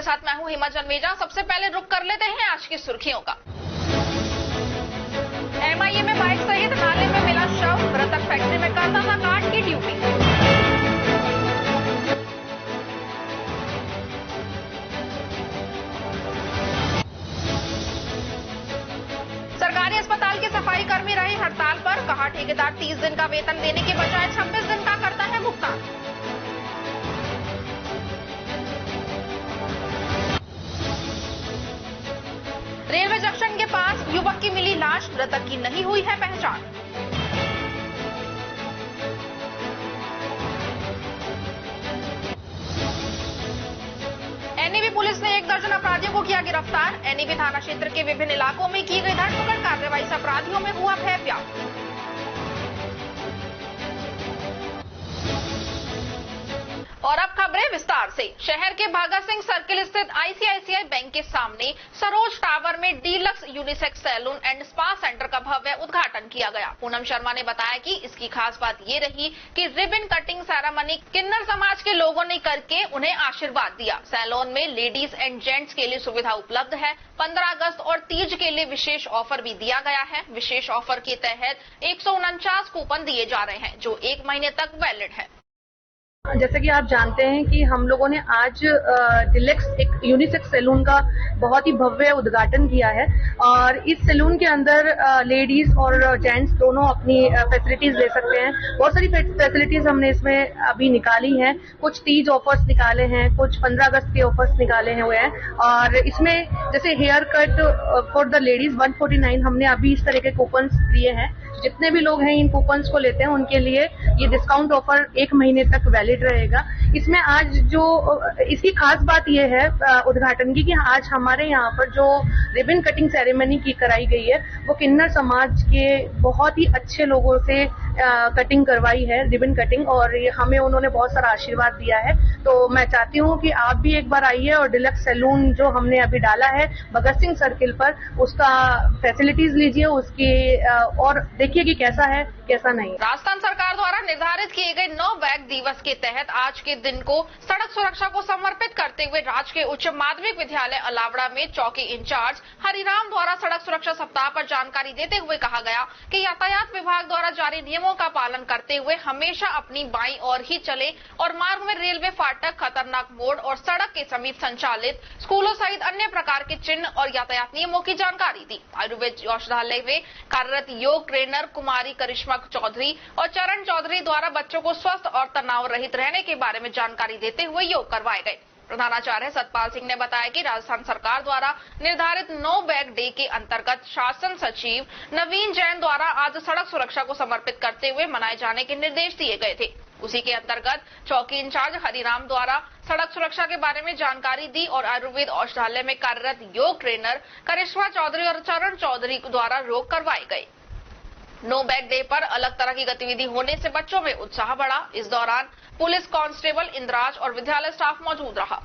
साथ मैं हूं हिमा जन्मेजा। सबसे पहले रुक कर लेते हैं आज की सुर्खियों का। एमआईए में बाइक सहित नाले में मिला शव, मृतक फैक्ट्री में करता था काट की ड्यूटी। सरकारी अस्पताल के सफाई कर्मी रहे हड़ताल पर, कहा ठेकेदार 30 दिन का वेतन देने के बजाय 26 दिन का करता है भुगतान। रेलवे जंक्शन के पास युवक की मिली लाश, मृतक की नहीं हुई है पहचान। एनएबी पुलिस ने 1 दर्जन अपराधियों को किया गिरफ्तार। एनएबी थाना क्षेत्र के विभिन्न इलाकों में की गई धरपकड़ कार्रवाई से अपराधियों में हुआ भय व्याप्त। और अब खबरें विस्तार से। शहर के भगत सिंह सर्किल स्थित आईसीआईसीआई बैंक के सामने सरोज टावर में deluxe unisex salon and spa centre का भव्य उद्घाटन किया गया। पूनम शर्मा ने बताया कि इसकी खास बात ये रही कि रिबन कटिंग सेरेमनी किन्नर समाज के लोगों ने करके उन्हें आशीर्वाद दिया। सैलून में लेडीज एंड जेंट्स के लिए सुविधा उपलब्ध है। 15 अगस्त और तीज के लिए विशेष ऑफर भी दिया गया है। विशेष ऑफर के तहत 149 कूपन दिए जा रहे हैं जो 1 महीने तक वैलिड है। जैसे कि आप जानते हैं कि हम लोगों ने आज डिलेक्स एक यूनिसेक्स सैलून का बहुत ही भव्य उद्घाटन किया है और इस सैलून के अंदर लेडीज और जेंट्स दोनों अपनी फैसिलिटीज ले सकते हैं। बहुत सारी फैसिलिटीज हमने इसमें अभी निकाली हैं। कुछ तीज ऑफर्स निकाले हैं, कुछ 15 अगस्त के ऑफर्स निकाले हुए हैं और इसमें जैसे hair cut for the ladies 149 हमने अभी इस तरह के कूपन्स दिए हैं। जितने भी लोग हैं इन कूपन्स को लेते हैं उनके लिए ये डिस्काउंट ऑफर 1 महीने तक वैलिड रहेगा। इसमें आज जो इसकी खास बात यह है उद्घाटन की कि आज हमारे यहाँ पर जो रिबन कटिंग सेरेमनी की कराई गई है वो किन्नर समाज के बहुत ही अच्छे लोगों से कटिंग करवाई है, रिबन कटिंग, और हमें उन्होंने बहुत सारा आशीर्वाद दिया है। तो मैं चाहती हूँ कि आप भी एक बार आइए और डिलक्स सैलून जो हमने अभी डाला है भगत सिंह सर्किल पर उसका फैसिलिटीज लीजिए, उसकी और देखिए कि कैसा है कैसा नहीं। राजस्थान सरकार द्वारा निर्धारित किए गए नो बैग दिवस के तहत आज के दिन को सड़क सुरक्षा को समर्पित करते हुए राजकीय उच्च माध्यमिक विद्यालय अलावड़ा में चौकी इंचार्ज हरिराम द्वारा सड़क सुरक्षा सप्ताह पर जानकारी देते हुए कहा गया कि यातायात विभाग द्वारा जारी नियमों का पालन करते हुए हमेशा अपनी बाईं ओर ही चले और मार्ग में रेलवे फाटक, खतरनाक मोड़ और सड़क के समीप संचालित स्कूलों सहित अन्य प्रकार के चिन्ह और यातायात नियमों की जानकारी दी। आयुर्वेद औषधालय में कार्यरत योग ट्रेनर कुमारी करिश्मा चौधरी और चरण चौधरी द्वारा बच्चों को स्वस्थ और तनाव रहित रहने के बारे में जानकारी देते हुए योग करवाए गए। प्रधानाचार्य सतपाल सिंह ने बताया कि राजस्थान सरकार द्वारा निर्धारित नो बैग डे के अंतर्गत शासन सचिव नवीन जैन द्वारा आज सड़क सुरक्षा को समर्पित करते हुए मनाए जाने के निर्देश दिए गए थे। उसी के अंतर्गत चौकी इंचार्ज हरिराम द्वारा सड़क सुरक्षा के बारे में जानकारी दी और आयुर्वेद औषधालय में कार्यरत योग ट्रेनर करिश्मा चौधरी और चरण चौधरी द्वारा योग करवाए गए। नो बैग डे पर अलग तरह की गतिविधि होने से बच्चों में उत्साह बढ़ा। इस दौरान पुलिस कांस्टेबल इंद्राज और विद्यालय स्टाफ मौजूद रहा।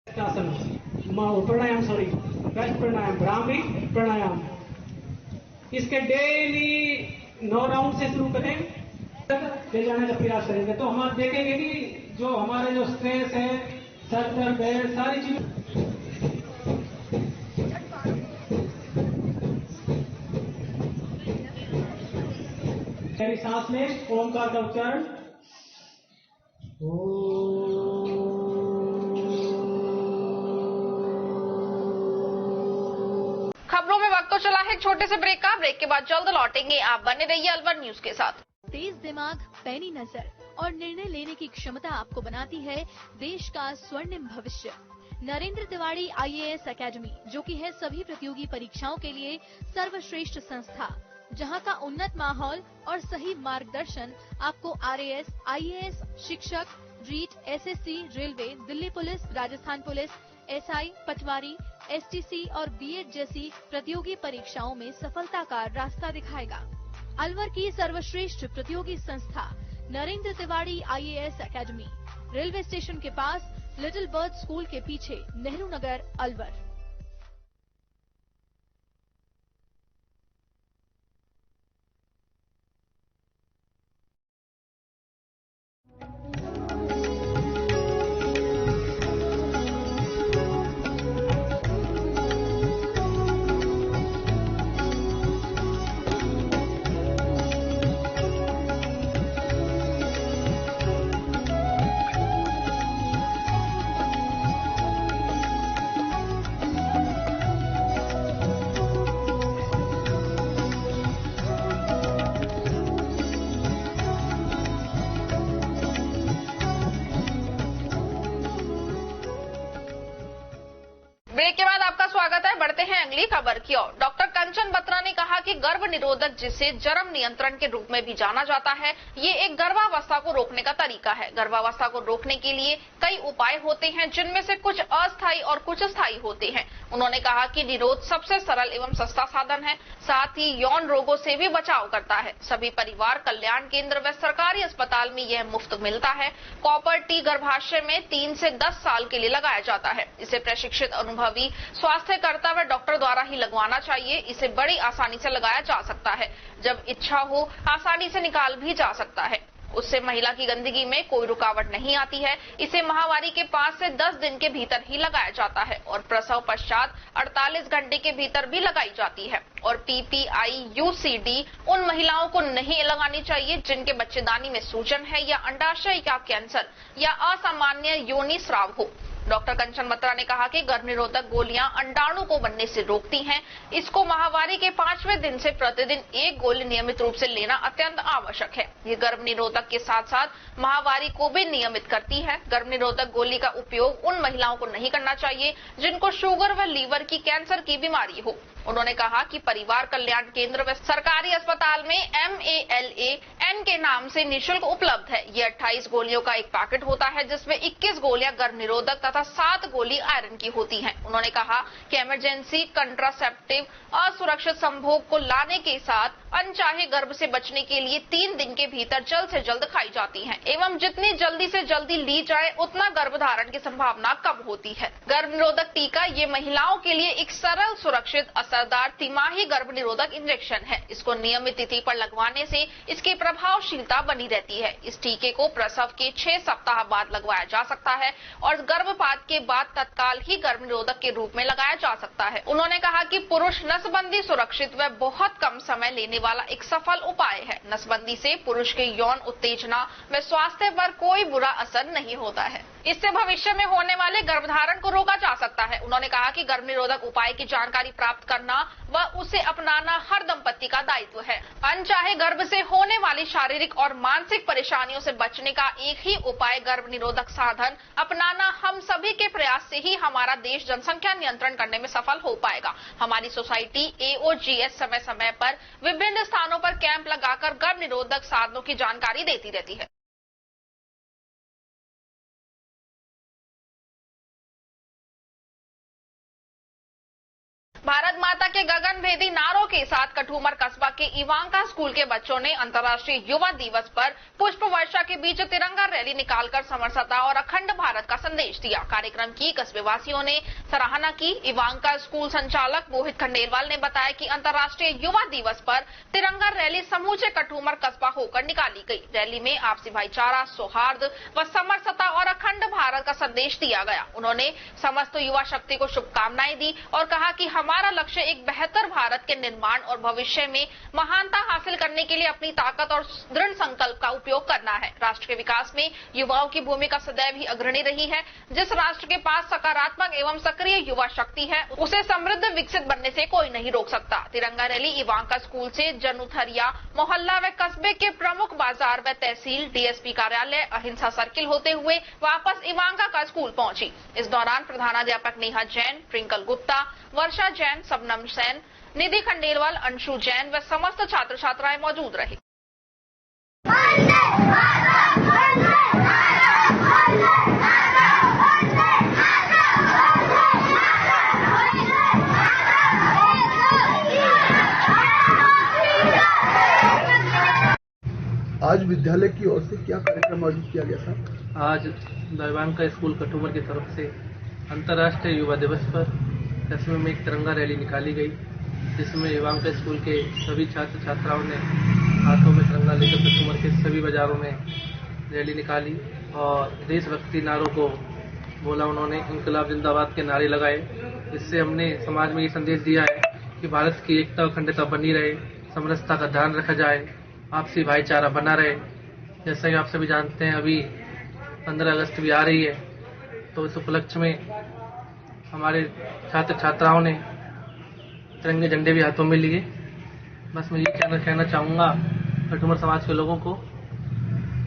प्राणायाम, सॉरी, प्राणायाम, ब्राह्मी प्राणायाम, इसके डेली 9 राउंड से शुरू करें, ले जाने का प्रयास करेंगे तो हम देखेंगे कि जो हमारे जो स्ट्रेस है, सर दर्द है, सारी चीजें सांस में ओमकार का उच्चारण। खबरों में वक्त तो चला है एक छोटे से ब्रेक का। ब्रेक के बाद जल्द लौटेंगे। आप बने रहिए अलवर न्यूज के साथ। तेज दिमाग, पैनी नजर और निर्णय लेने की क्षमता आपको बनाती है देश का स्वर्णिम भविष्य। नरेंद्र तिवारी आईएएस एकेडमी, जो कि है सभी प्रतियोगी परीक्षाओं के लिए सर्वश्रेष्ठ संस्था, जहां का उन्नत माहौल और सही मार्गदर्शन आपको आरएएस, आईएएस, शिक्षक, REET, SSC, railway, Delhi police, Rajasthan police, SI, पटवारी, एसटीसी और बीएड जैसी प्रतियोगी परीक्षाओं में सफलता का रास्ता दिखाएगा। अलवर की सर्वश्रेष्ठ प्रतियोगी संस्था Narendra Tiwari IAS academy, railway station के पास, लिटिल बर्ड स्कूल के पीछे, नेहरू नगर, अलवर। बढ़ते हैं अगली खबर की ओर। डॉक्टर कंचन बत्रा ने कहा कि गर्भ निरोधक, जिसे जन्म नियंत्रण के रूप में भी जाना जाता है, ये एक गर्भावस्था को रोकने का तरीका है। गर्भावस्था को रोकने के लिए कई उपाय होते हैं, जिनमें से कुछ अस्थायी और कुछ स्थायी होते हैं। उन्होंने कहा कि निरोध सबसे सरल एवं सस्ता साधन है, साथ ही यौन रोगों से भी बचाव करता है। सभी परिवार कल्याण केंद्र व सरकारी अस्पताल में यह मुफ्त मिलता है। कॉपर टी गर्भाशय में 3 से 10 साल के लिए लगाया जाता है। इसे प्रशिक्षित अनुभवी स्वास्थ्यकर्ता व डॉक्टर द्वारा ही लगवाना चाहिए। इसे बड़ी आसानी से लगाया जा सकता है, जब इच्छा हो आसानी से निकाल भी जा सकता है। उससे महिला की गंदगी में कोई रुकावट नहीं आती है। इसे माहवारी के 5 से 10 दिन के भीतर ही लगाया जाता है और प्रसव पश्चात 48 घंटे के भीतर भी लगाई जाती है। और PPI-UCD उन महिलाओं को नहीं लगानी चाहिए जिनके बच्चेदानी में सूजन है या अंडाशय का कैंसर या असामान्य योनि स्राव हो। डॉक्टर कंचन बत्रा ने कहा कि गर्भ निरोधक गोलियां अंडाणु को बनने से रोकती हैं। इसको माहवारी के 5वें दिन से प्रतिदिन 1 गोली नियमित रूप से लेना अत्यंत आवश्यक है। ये गर्भ निरोधक के साथ साथ माहवारी को भी नियमित करती है। गर्भ निरोधक गोली का उपयोग उन महिलाओं को नहीं करना चाहिए जिनको शुगर व लीवर की कैंसर की बीमारी हो। उन्होंने कहा कि परिवार कल्याण केंद्र व सरकारी अस्पताल में MALAN के नाम से निःशुल्क उपलब्ध है। ये 28 गोलियों का एक पैकेट होता है, जिसमें 21 गोलियां गर्भ निरोधक तथा 7 गोली आयरन की होती हैं। उन्होंने कहा कि इमरजेंसी कंट्रासेप्टिव असुरक्षित संभोग को लाने के साथ अनचाहे गर्भ से बचने के लिए 3 दिन के भीतर जल्द से जल्द खाई जाती हैं एवं जितनी जल्दी से जल्दी ली जाए उतना गर्भधारण की संभावना कम होती है। गर्भ निरोधक टीका ये महिलाओं के लिए एक सरल, सुरक्षित, असरदार तिमाही गर्भ निरोधक इंजेक्शन है। इसको नियमित तिथि पर लगवाने से इसकी प्रभावशीलता बनी रहती है। इस टीके को प्रसव के 6 सप्ताह बाद लगवाया जा सकता है और गर्भपात के बाद तत्काल ही गर्भ निरोधक के रूप में लगाया जा सकता है। उन्होंने कहा कि पुरुष नसबंदी सुरक्षित व बहुत कम समय लेने वाला एक सफल उपाय है। नसबंदी से पुरुष के यौन उत्तेजना व स्वास्थ्य पर कोई बुरा असर नहीं होता है। इससे भविष्य में होने वाले गर्भधारण को रोका जा सकता है। उन्होंने कहा कि गर्भ निरोधक उपाय की जानकारी प्राप्त करना व उसे अपनाना हर दंपति का दायित्व है। अनचाहे गर्भ से होने वाली शारीरिक और मानसिक परेशानियों से बचने का एक ही उपाय गर्भ निरोधक साधन अपनाना हम सभी के प्रयास से ही हमारा देश जनसंख्या नियंत्रण करने में सफल हो पाएगा। हमारी सोसाइटी AOGS समय समय पर विभिन्न स्थानों पर कैंप लगाकर गर्भ निरोधक साधनों की जानकारी देती रहती है। भारत माता के गगनभेदी नारों के साथ कठूमर कस्बा के इवांका स्कूल के बच्चों ने अंतर्राष्ट्रीय युवा दिवस पर पुष्प वर्षा के बीच तिरंगा रैली निकालकर समरसता और अखंड भारत का संदेश दिया। कार्यक्रम की कस्बे वासियों ने सराहना की। इवांका स्कूल संचालक मोहित खंडेलवाल ने बताया कि अंतर्राष्ट्रीय युवा दिवस पर तिरंगा रैली समूचे कठूमर कस्बा होकर निकाली गई। रैली में आपसी भाईचारा, सौहार्द व समरसता और अखंड भारत का संदेश दिया गया। उन्होंने समस्त युवा शक्ति को शुभकामनाएं दी और कहा कि हमारा लक्ष्य एक बेहतर भारत के निर्माण और भविष्य में महानता हासिल करने के लिए अपनी ताकत और दृढ़ संकल्प का उपयोग करना है। राष्ट्र के विकास में युवाओं की भूमिका सदैव ही अग्रणी रही है। जिस राष्ट्र के पास सकारात्मक एवं सक्रिय युवा शक्ति है, उसे समृद्ध विकसित बनने से कोई नहीं रोक सकता। तिरंगा रैली इवांका स्कूल से जनुथरिया मोहल्ला व कस्बे के प्रमुख बाजार व तहसील, DSP कार्यालय, अहिंसा सर्किल होते हुए वापस इवांका का स्कूल पहुंची। इस दौरान प्रधानाध्यापक नेहा जैन, ट्विंकल गुप्ता, वर्षा जैन, सबनम सेन, निधि खंडेलवाल, अंशु जैन व समस्त छात्र छात्राएं मौजूद रहे। आज विद्यालय की ओर से क्या कार्यक्रम आयोजित किया गया था? आज इवांका स्कूल कठूमर की तरफ से अंतर्राष्ट्रीय युवा दिवस पर कस्बे में एक तिरंगा रैली निकाली गई, जिसमें इवांका स्कूल के सभी छात्र छात्राओं ने हाथों में तिरंगा लेकर कठूमर के सभी बाजारों में रैली निकाली और देशभक्ति नारों को बोला। उन्होंने इंकलाब जिंदाबाद के नारे लगाए। इससे हमने समाज में ये संदेश दिया है कि भारत की एकता और अखंडता बनी रहे, समरसता का ध्यान रखा जाए, आपसी भाईचारा बना रहे। जैसा कि आप सभी जानते हैं, अभी 15 अगस्त भी आ रही है, तो इस उपलक्ष्य में हमारे छात्र छात्राओं ने तिरंगे झंडे भी हाथों में लिए। बस मैं ये कहना चाहूँगा कठूमर समाज के लोगों को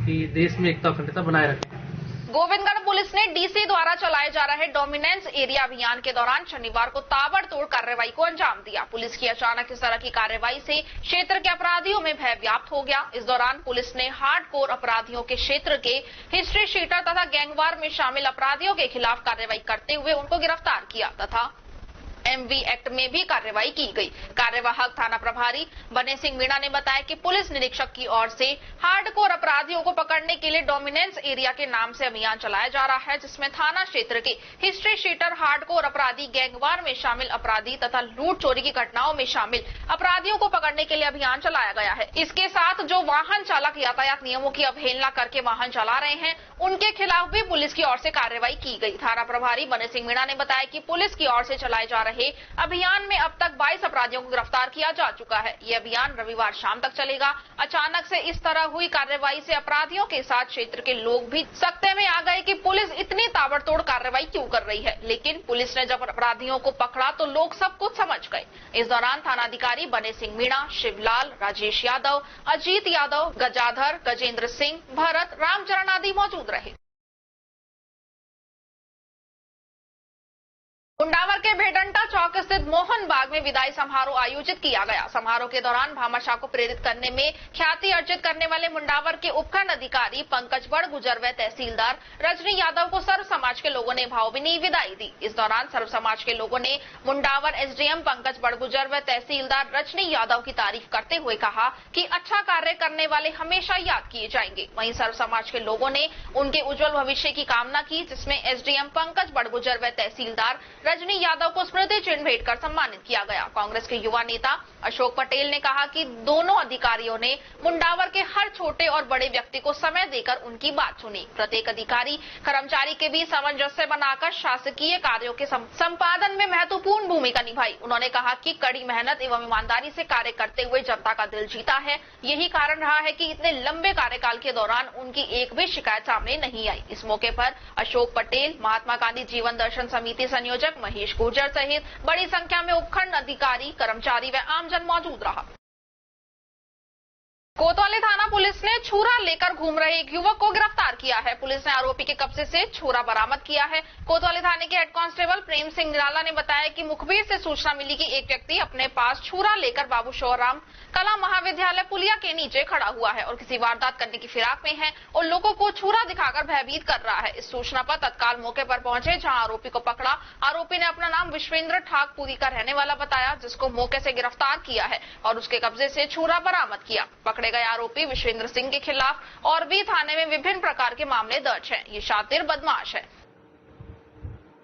कि देश में एकता अखंडता बनाए रखें। गोविंदगढ़ पुलिस ने डीसी द्वारा चलाए जा रहे डोमिनेंस एरिया अभियान के दौरान शनिवार को ताबड़तोड़ कार्रवाई को अंजाम दिया। पुलिस की अचानक इस तरह की कार्रवाई से क्षेत्र के अपराधियों में भय व्याप्त हो गया। इस दौरान पुलिस ने हार्डकोर अपराधियों के क्षेत्र के हिस्ट्री शीटर तथा गैंगवार में शामिल अपराधियों के खिलाफ कार्रवाई करते हुए उनको गिरफ्तार किया तथा एमवी एक्ट में भी कार्रवाई की गई। कार्यवाहक थाना प्रभारी बने सिंह मीणा ने बताया कि पुलिस निरीक्षक की ओर से हार्डकोर अपराधियों को पकड़ने के लिए डोमिनेंस एरिया के नाम से अभियान चलाया जा रहा है, जिसमें थाना क्षेत्र के हिस्ट्री शीटर, हार्डकोर अपराधी, गैंगवार में शामिल अपराधी तथा लूट चोरी की घटनाओं में शामिल अपराधियों को पकड़ने के लिए अभियान चलाया गया है। इसके साथ जो वाहन चालक यातायात नियमों की अवहेलना करके वाहन चला रहे हैं, उनके खिलाफ भी पुलिस की ओर से कार्रवाई की गई। थाना प्रभारी बने सिंह मीणा ने बताया कि पुलिस की ओर से चलाए जा रहे अभियान में अब तक 22 अपराधियों को गिरफ्तार किया जा चुका है। ये अभियान रविवार शाम तक चलेगा। अचानक से इस तरह हुई कार्रवाई से अपराधियों के साथ क्षेत्र के लोग भी सकते में आ गए कि पुलिस इतनी ताबड़तोड़ कार्रवाई क्यों कर रही है, लेकिन पुलिस ने जब अपराधियों को पकड़ा तो लोग सब कुछ समझ गए। इस दौरान थानाधिकारी बने सिंह मीणा, शिवलाल, राजेश यादव, अजीत यादव, गजाधर, गजेंद्र सिंह, भरत, रामचरण आदि मौजूद रहे। मुंडावर के भेडंटा चौक स्थित मोहन बाग में विदाई समारोह आयोजित किया गया। समारोह के दौरान भामाशाह को प्रेरित करने में ख्याति अर्जित करने वाले मुंडावर के उपखंड अधिकारी पंकज बड़गुजर व तहसीलदार रजनी यादव को सर्व समाज के लोगों ने भावभीनी विदाई दी। इस दौरान सर्व समाज के लोगों ने मुंडावर एसडीएम पंकज बड़गुजर व तहसीलदार रजनी यादव की तारीफ करते हुए कहा कि अच्छा कार्य करने वाले हमेशा याद किए जाएंगे। वहीं सर्व समाज के लोगों ने उनके उज्जवल भविष्य की कामना की, जिसमें एसडीएम पंकज बड़गुजर व तहसीलदार रजनी यादव को स्मृति चिन्ह भेंट कर सम्मानित किया गया। कांग्रेस के युवा नेता अशोक पटेल ने कहा कि दोनों अधिकारियों ने मुंडावर के हर छोटे और बड़े व्यक्ति को समय देकर उनकी बात सुनी। प्रत्येक अधिकारी कर्मचारी के बीच सामंजस्य बनाकर शासकीय कार्यों के संपादन में महत्वपूर्ण भूमिका निभाई। उन्होंने कहा कि कड़ी मेहनत एवं ईमानदारी से कार्य करते हुए जनता का दिल जीता है। यही कारण रहा है कि इतने लंबे कार्यकाल के दौरान उनकी एक भी शिकायत सामने नहीं आई। इस मौके पर अशोक पटेल, महात्मा गांधी जीवन दर्शन समिति संयोजक महेश गुर्जर सहित बड़ी संख्या में उपखंड अधिकारी, कर्मचारी व आमजन मौजूद रहा। कोतवाली थाना पुलिस ने छुरा लेकर घूम रहे एक युवक को गिरफ्तार किया है। पुलिस ने आरोपी के कब्जे से छुरा बरामद किया है। कोतवाली थाने के हेड कांस्टेबल प्रेम सिंह निराला ने बताया कि मुखबिर से सूचना मिली कि एक व्यक्ति अपने पास छुरा लेकर बाबू शोहराम कला महाविद्यालय पुलिया के नीचे खड़ा हुआ है और किसी वारदात करने की फिराक में है और लोगों को छुरा दिखाकर भयभीत कर रहा है। इस सूचना पर तत्काल मौके पर पहुंचे, जहां आरोपी को पकड़ा। आरोपी ने अपना नाम विश्वेंद्र ठाकपुरी का रहने वाला बताया, जिसको मौके से गिरफ्तार किया है और उसके कब्जे से छुरा बरामद किया। पकड़े गए आरोपी विश्वेंद्र सिंह के खिलाफ और भी थाने में विभिन्न प्रकार के मामले दर्ज हैं। ये शातिर बदमाश है।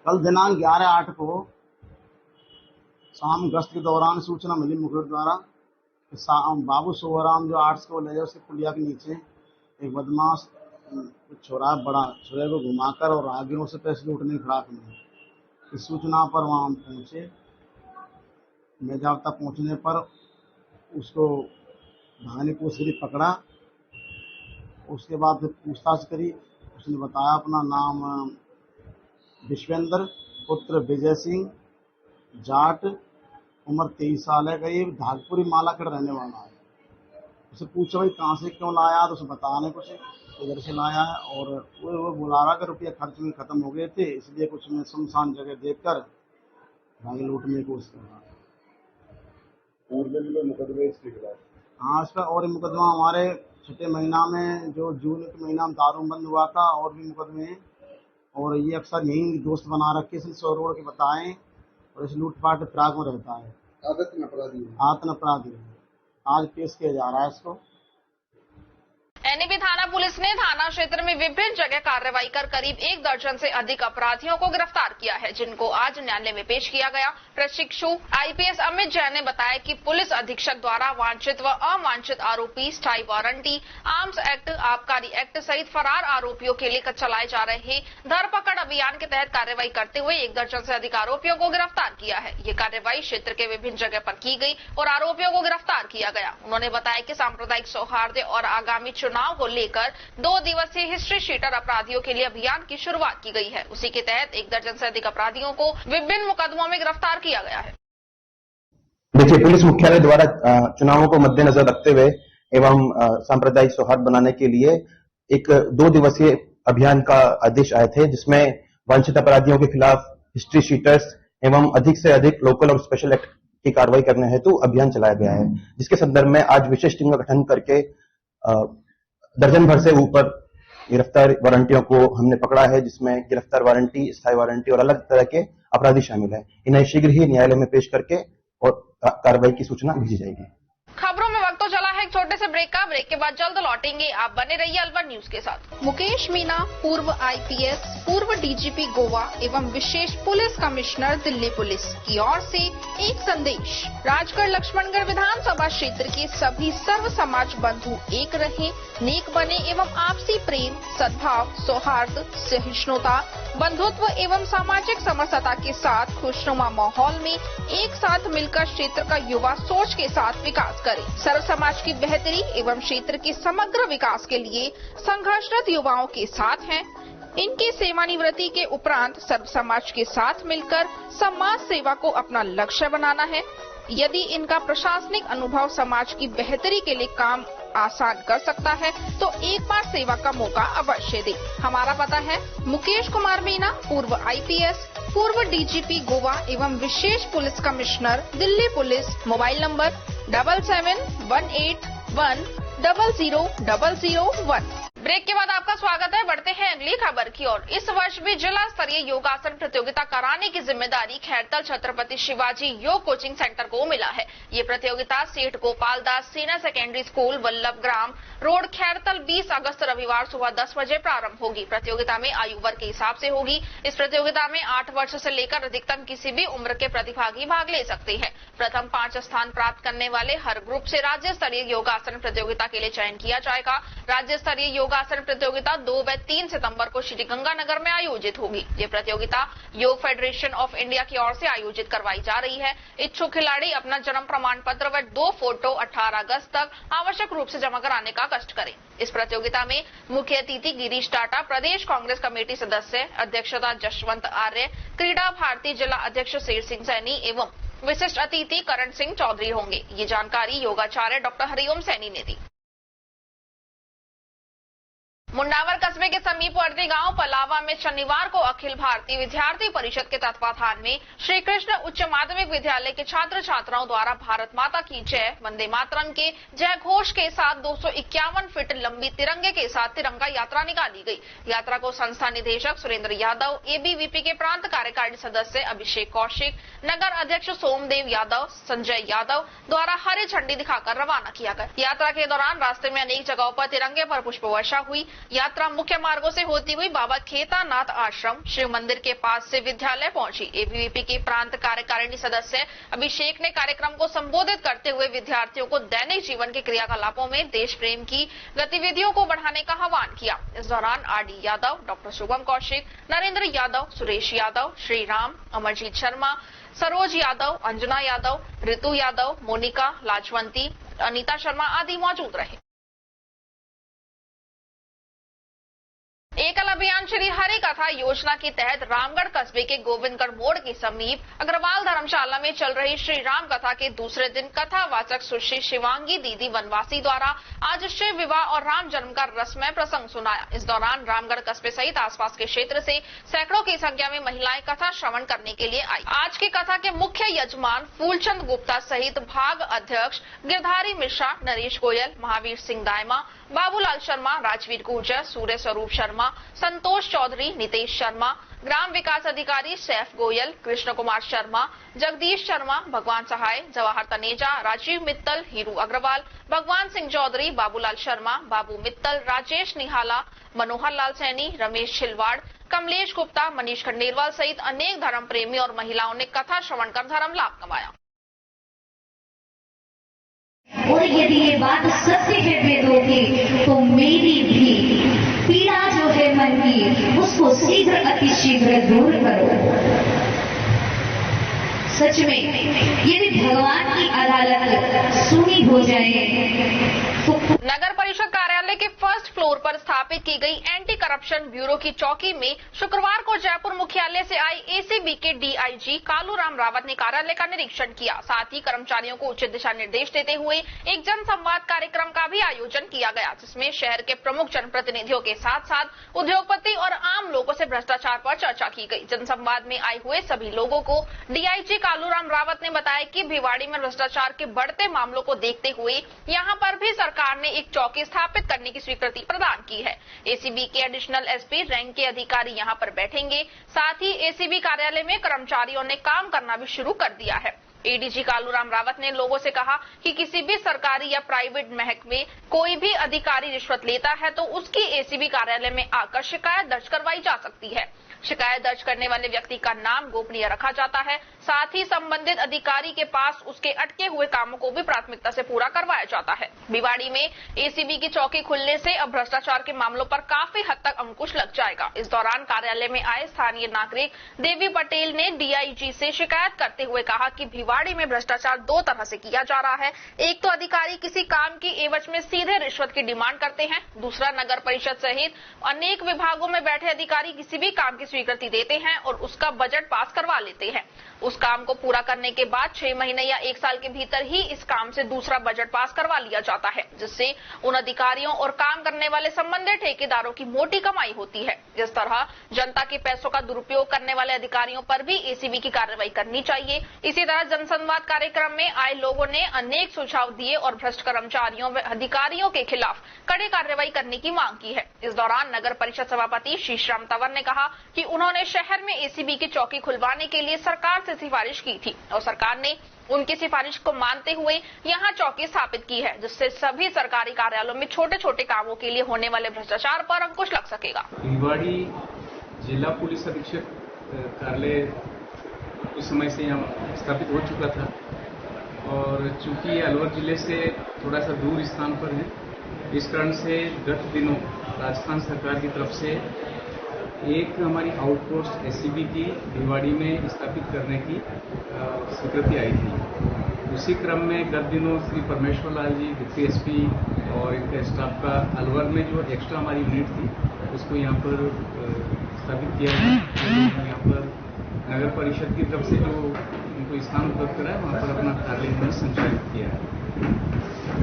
कल दिनांक 11/8 को शाम गश्त के दौरान सूचना मिली मुखबिर द्वारा बाबू सोहराम जो आर्ट्स को ले जाए उसके पुलिया के नीचे एक बदमाश छोरा बड़ा छुरे को घुमाकर और राहगीरों से पैसे लूटने की फिराक में। इस सूचना पर वहां पहुंचे। मेजावता पहुंचने पर उसको भागने की कोशिश पकड़ा। उसके बाद फिर पूछताछ करी। उसने बताया अपना नाम विश्वेंद्र पुत्र विजय सिंह, जाट, उम्र 23 साल है, करीब धागपुरी मालाखेड़ रहने वाला है। उसे पूछा भाई कहाँ से क्यों लाया, तो उसे बताने कुछ इधर से लाया है और वो बुला रहा कि रुपये खर्च में खत्म हो गए थे, इसलिए कुछ में सुनसान जगह देखकर भागे लूटने की कोशिश कर रहा है। मुकदमे इसके खिलाफ? हाँ, इसका और मुकदमा हमारे छठे महीना में जो जून के महीना में दारू बंद हुआ था और भी मुकदमे हैं और ये अक्सर यही दोस्त बना रखे इसलिए 100 रोड के बताएं और इस लूटपाट फिराक में रहता है। आत्म अपराधी आज पेश किया जा रहा है इसको। एनएबी थाना पुलिस ने थाना क्षेत्र में विभिन्न जगह कार्रवाई कर करीब 1 दर्जन से अधिक अपराधियों को गिरफ्तार किया है, जिनको आज न्यायालय में पेश किया गया। प्रशिक्षु आईपीएस अमित जैन ने बताया कि पुलिस अधीक्षक द्वारा वांछित व अवांछित आरोपी, स्थायी वारंटी, आर्म्स एक्ट, आबकारी एक्ट सहित फरार आरोपियों के लिए चलाए जा रहे धरपकड़ अभियान के तहत कार्रवाई करते हुए 1 दर्जन से अधिक आरोपियों को गिरफ्तार किया है। ये कार्रवाई क्षेत्र के विभिन्न जगह पर की गई और आरोपियों को गिरफ्तार किया गया। उन्होंने बताया कि सांप्रदायिक सौहार्द और आगामी चुनाव को लेकर 2 दिवसीय हिस्ट्री शीटर अपराधियों के लिए अभियान की शुरुआत की गई है। उसी के तहत 1 दर्जन से अधिक अपराधियों को विभिन्न मुकदमों में गिरफ्तार किया गया है। देखिए, पुलिस मुख्यालय द्वारा चुनावों को मद्देनजर रखते हुए एवं सांप्रदायिक सौहार्द बनाने के लिए एक 2 दिवसीय अभियान का आदेश आए थे, जिसमें वांछित अपराधियों के खिलाफ हिस्ट्री शीटर्स एवं अधिक से अधिक लोकल और स्पेशल एक्ट की कार्रवाई करने हेतु अभियान चलाया गया है, जिसके संदर्भ में आज विशेष टीम का गठन करके दर्जन भर से ऊपर गिरफ्तार वारंटियों को हमने पकड़ा है, जिसमें गिरफ्तार वारंटी, स्थायी वारंटी और अलग तरह के अपराधी शामिल है। इन्हें शीघ्र ही न्यायालय में पेश करके और कार्रवाई की सूचना भेजी जाएगी। खबरों में वक्त तो चला है एक छोटे से ब्रेक का। ब्रेक के बाद जल्द लौटेंगे। आप बने रहिए अलवर न्यूज के साथ। मुकेश मीना, पूर्व आईपीएस, पूर्व डीजीपी गोवा एवं विशेष पुलिस कमिश्नर दिल्ली पुलिस की ओर से एक संदेश। राजगढ़ लक्ष्मणगढ़ विधानसभा क्षेत्र के सभी सर्व समाज बंधु एक रहे, नेक बने एवं आपसी प्रेम, सद्भाव, सौहार्द, सहिष्णुता, बंधुत्व एवं सामाजिक समरसता के साथ खुशनुमा माहौल में एक साथ मिलकर क्षेत्र का युवा सोच के साथ विकास करें। सर्व समाज की बेहतरी एवं क्षेत्र के समग्र विकास के लिए संघर्षरत युवाओं के साथ हैं। इनकी सेवानिवृत्ति के उपरांत सर्व समाज के साथ मिलकर समाज सेवा को अपना लक्ष्य बनाना है। यदि इनका प्रशासनिक अनुभव समाज की बेहतरी के लिए काम आसान कर सकता है तो एक बार सेवा का मौका अवश्य दे। हमारा पता है मुकेश कुमार मीना, पूर्व आईपीएस, पूर्व डीजीपी गोवा एवं विशेष police commissioner Delhi police. Mobile number 7718100001। Break के बाद आपका स्वागत है। बढ़ते हैं अगली खबर की ओर। इस वर्ष भी जिला स्तरीय योगासन प्रतियोगिता कराने की जिम्मेदारी खैरतल छत्रपति शिवाजी योग कोचिंग सेंटर को मिला है। ये प्रतियोगिता सेठ Gopal Das senior secondary school, Vallabh ग्राम रोड, खैरतल 20 अगस्त रविवार सुबह 10 बजे प्रारंभ होगी। प्रतियोगिता में आयु वर्ग के हिसाब से होगी। इस प्रतियोगिता में 8 वर्ष से लेकर अधिकतम किसी भी उम्र के प्रतिभागी भाग ले सकते हैं। प्रथम 5 स्थान प्राप्त करने वाले हर ग्रुप से राज्य स्तरीय योगासन प्रतियोगिता के लिए चयन किया जाएगा। राज्य स्तरीय योगासन प्रतियोगिता 2 व 3 सितंबर को श्री गंगानगर में आयोजित होगी। ये प्रतियोगिता योग फेडरेशन ऑफ इंडिया की ओर से आयोजित करवाई जा रही है। इच्छुक खिलाड़ी अपना जन्म प्रमाण पत्र व 2 फोटो 18 अगस्त तक आवश्यक रूप से जमा कराने का कष्ट करें। इस प्रतियोगिता में मुख्य अतिथि गिरीश टाटा, प्रदेश कांग्रेस कमेटी सदस्य, अध्यक्षता जशवंत आर्य, क्रीड़ा भारती जिला अध्यक्ष शेर सिंह सैनी एवं विशिष्ट अतिथि करण सिंह चौधरी होंगे। ये जानकारी योगाचार्य डॉक्टर हरिओम सैनी ने दी। मुंडावर कस्बे के समीपवर्ती गांव पलावा में शनिवार को अखिल भारतीय विद्यार्थी परिषद के तत्वाधान में श्री कृष्ण उच्च माध्यमिक विद्यालय के छात्र छात्राओं द्वारा भारत माता की जय, वंदे मातरम के जय घोष के साथ 251 फीट लंबी तिरंगे के साथ तिरंगा यात्रा निकाली गई। यात्रा को संस्था निदेशक सुरेंद्र यादव, एबीवीपी के प्रांत कार्यकारिणी सदस्य अभिषेक कौशिक, नगर अध्यक्ष सोमदेव यादव, संजय यादव द्वारा हरी झंडी दिखाकर रवाना किया गया। यात्रा के दौरान रास्ते में अनेक जगहों पर तिरंगे पर पुष्प वर्षा हुई। यात्रा मुख्य मार्गों से होती हुई बाबा खेतानाथ आश्रम, शिव मंदिर के पास से विद्यालय पहुंची। एबीवीपी के प्रांत कार्यकारिणी सदस्य अभिषेक ने कार्यक्रम को संबोधित करते हुए विद्यार्थियों को दैनिक जीवन के क्रियाकलापों में देश प्रेम की गतिविधियों को बढ़ाने का आह्वान किया। इस दौरान आरडी यादव, डॉक्टर शुभम कौशिक, नरेंद्र यादव, सुरेश यादव, श्रीराम, अमरजीत शर्मा, सरोज यादव, अंजना यादव, ऋतु यादव, मोनिका, लाजवंती, अनीता शर्मा आदि मौजूद रहे। एकल अभियान श्री हरि कथा योजना के तहत रामगढ़ कस्बे के गोविंदगढ़ मोड़ के समीप अग्रवाल धर्मशाला में चल रही श्री राम कथा के दूसरे दिन कथावाचक सुश्री शिवांगी दीदी वनवासी द्वारा आज शिव विवाह और राम जन्म का रसमय प्रसंग सुनाया। इस दौरान रामगढ़ कस्बे सहित आसपास के क्षेत्र से सैकड़ों की संख्या में महिलाएं कथा श्रवण करने के लिए आई। आज की कथा के मुख्य यजमान फूलचंद गुप्ता सहित भाग अध्यक्ष गिरधारी मिश्रा, नरेश गोयल, महावीर सिंह दायमा, बाबूलाल शर्मा, राजवीर गुर्जर, सूर्य स्वरूप शर्मा, संतोष चौधरी, नितेश शर्मा, ग्राम विकास अधिकारी सैफ गोयल, कृष्ण कुमार शर्मा, जगदीश शर्मा, भगवान सहाय, जवाहर तनेजा, राजीव मित्तल, हीरू अग्रवाल, भगवान सिंह चौधरी, बाबूलाल शर्मा, बाबू मित्तल, राजेश निहाला, मनोहर लाल सैनी, रमेश छिलवाड़, कमलेश गुप्ता, मनीष खंडेलवाल सहित अनेक धर्म प्रेमी और महिलाओं ने कथा श्रवण कर धर्म लाभ कमाया। और यदि ये बात सत्य है वेदों की, तो मेरी भी पीड़ा जो है मन की, उसको शीघ्र अतिशीघ्र दूर करो। सच में यदि भगवान की अदालत सुनी हो जाए तो नगर परिषद कार्यालय मुख्यालय के फर्स्ट फ्लोर पर स्थापित की गई एंटी करप्शन ब्यूरो की चौकी में शुक्रवार को जयपुर मुख्यालय से आए एसीबी के डीआईजी कालूराम रावत ने कार्यालय का निरीक्षण किया। साथ ही कर्मचारियों को उचित दिशा निर्देश देते हुए एक जनसंवाद कार्यक्रम का भी आयोजन किया गया, जिसमें शहर के प्रमुख जनप्रतिनिधियों के साथ साथ उद्योगपति और आम लोगों से भ्रष्टाचार पर चर्चा की गई। जनसंवाद में आए हुए सभी लोगों को डीआईजी कालूराम रावत ने बताया कि भिवाड़ी में भ्रष्टाचार के बढ़ते मामलों को देखते हुए यहां पर भी सरकार ने एक चौकी स्थापित करने की स्वीकृति प्रदान की है। एसीबी के एडिशनल एसपी रैंक के अधिकारी यहां पर बैठेंगे। साथ ही एसीबी कार्यालय में कर्मचारियों ने काम करना भी शुरू कर दिया है। एडीजी कालूराम रावत ने लोगों से कहा कि किसी भी सरकारी या प्राइवेट महकमे में कोई भी अधिकारी रिश्वत लेता है तो उसकी एसीबी कार्यालय में आकर शिकायत दर्ज करवाई जा सकती है। शिकायत दर्ज करने वाले व्यक्ति का नाम गोपनीय रखा जाता है। साथ ही संबंधित अधिकारी के पास उसके अटके हुए कामों को भी प्राथमिकता से पूरा करवाया जाता है। भिवाड़ी में एसीबी की चौकी खुलने से अब भ्रष्टाचार के मामलों पर काफी हद तक अंकुश लग जाएगा। इस दौरान कार्यालय में आए स्थानीय नागरिक देवी पटेल ने डीआईजी से शिकायत करते हुए कहा कि भिवाड़ी में भ्रष्टाचार दो तरह से किया जा रहा है। एक तो अधिकारी किसी काम की एवज में सीधे रिश्वत की डिमांड करते हैं, दूसरा नगर परिषद सहित अनेक विभागों में बैठे अधिकारी किसी भी काम की स्वीकृति देते हैं और उसका बजट पास करवा लेते हैं। उस काम को पूरा करने के बाद 6 महीने या 1 साल के भीतर ही इस काम से दूसरा बजट पास करवा लिया जाता है, जिससे उन अधिकारियों और काम करने वाले संबंधित ठेकेदारों की मोटी कमाई होती है। इस तरह जनता के पैसों का दुरुपयोग करने वाले अधिकारियों पर भी एसीबी की कार्रवाई करनी चाहिए। इसी तरह जनसंवाद कार्यक्रम में आए लोगों ने अनेक सुझाव दिए और भ्रष्ट कर्मचारियों व अधिकारियों के खिलाफ कड़ी कार्रवाई करने की मांग की है। इस दौरान नगर परिषद सभापति शीशराम तंवर ने कहा कि उन्होंने शहर में एसीबी की चौकी खुलवाने के लिए सरकार से सिफारिश की थी और सरकार ने उनकी सिफारिश को मानते हुए यहां चौकी स्थापित की है, जिससे सभी सरकारी कार्यालयों में छोटे छोटे कामों के लिए होने वाले भ्रष्टाचार पर अंकुश लग सकेगा। भिवाड़ी जिला पुलिस अधीक्षक कार्यालय कुछ समय से यहाँ स्थापित हो चुका था और चूंकि ये अलवर जिले से थोड़ा सा दूर स्थान पर है, इस कारण से गत दिनों राजस्थान सरकार की तरफ से एक हमारी आउटपोस्ट एसीबी की भिवाड़ी में स्थापित करने की स्वीकृति आई थी। उसी क्रम में गत दिनों श्री परमेश्वर लाल जी डिप्टी एसपी और इनके स्टाफ का अलवर में जो एक्स्ट्रा हमारी यूनिट थी उसको यहाँ पर स्थापित किया गया। यहाँ पर नगर परिषद की तरफ से जो उनको स्थान उपलब्ध करा है वहाँ पर अपना कार्यालय उन्होंने संचालित किया है।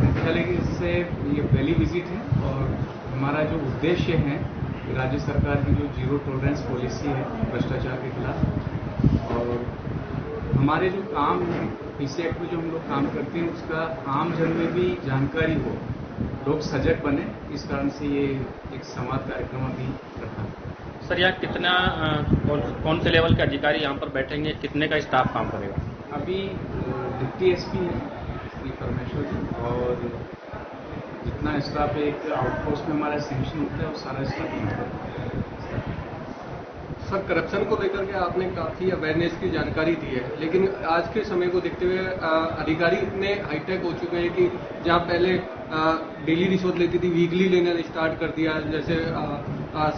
मुख्यालय से ये पहली विजिट है और हमारा जो उद्देश्य है राज्य सरकार की जो जीरो टॉलरेंस पॉलिसी है भ्रष्टाचार के खिलाफ और हमारे जो काम है पीसी एक्ट में जो हम लोग काम करते हैं उसका आम जन में भी जानकारी हो, लोग सजग बने, इस कारण से ये एक संवाद कार्यक्रम अभी रखा। सर यहाँ कितना कौन से लेवल के अधिकारी यहाँ पर बैठेंगे, कितने का स्टाफ काम करेगा? अभी डिप्टी एसपी है श्री परमेश्वर जी और जितना स्टाफ एक आउटपोस्ट में हमारा सैंक्शन होता है वो सारा स्टाफ। सर करप्शन को लेकर के आपने काफी अवेयरनेस की जानकारी दी है, लेकिन आज के समय को देखते हुए अधिकारी इतने हाईटेक हो चुके हैं कि जहां पहले डेली रिश्वत लेती थी वीकली लेना स्टार्ट कर दिया। जैसे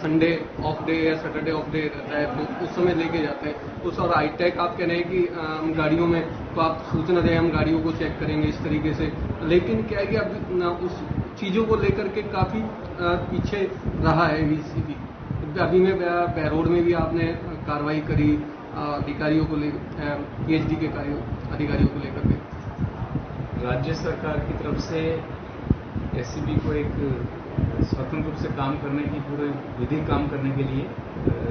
संडे ऑफ डे या सैटरडे ऑफ डे रहता है तो उस समय लेके जाते हैं उस। और हाईटेक आप कह रहे हैं कि हम गाड़ियों में तो आप सूचना दें, हम गाड़ियों को चेक करेंगे इस तरीके से, लेकिन क्या है कि अब उस चीजों को लेकर के काफी पीछे रहा है एसीबी। अभी में बहरोड में भी आपने कार्रवाई करी अधिकारियों को पीएचडी के अधिकारियों को लेकर के। राज्य सरकार की तरफ से एसीबी को एक स्वतंत्र रूप से काम करने की पूरे विधि काम करने के लिए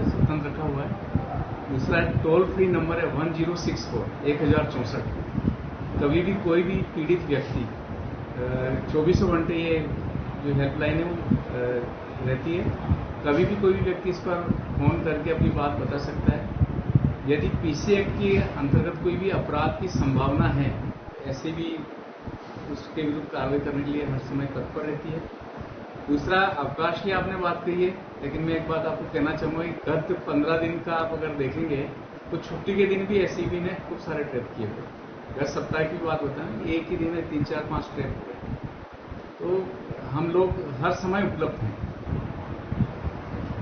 स्वतंत्र रखा हुआ है। दूसरा टोल फ्री नंबर है 1064 कभी भी कोई भी पीड़ित व्यक्ति 24 घंटे ये जो हेल्पलाइन है वो रहती है। कभी भी कोई भी व्यक्ति इस पर फोन करके अपनी बात बता सकता है। यदि पीसी एक्ट के अंतर्गत कोई भी अपराध की संभावना है ऐसे भी उसके विरुद्ध कार्रवाई करने के लिए हर समय तत्पर रहती है। दूसरा अवकाश की आपने बात कही है, लेकिन मैं एक बात आपको कहना चाहूँगा कि गत 15 दिन का आप अगर देखेंगे तो छुट्टी के दिन भी एसीबी ने खूब सारे ट्रैप किए हुए। गत सप्ताह की बात बताएं, एक ही दिन में 3, 4, 5 ट्रैप हुए। तो हम लोग हर समय उपलब्ध हैं।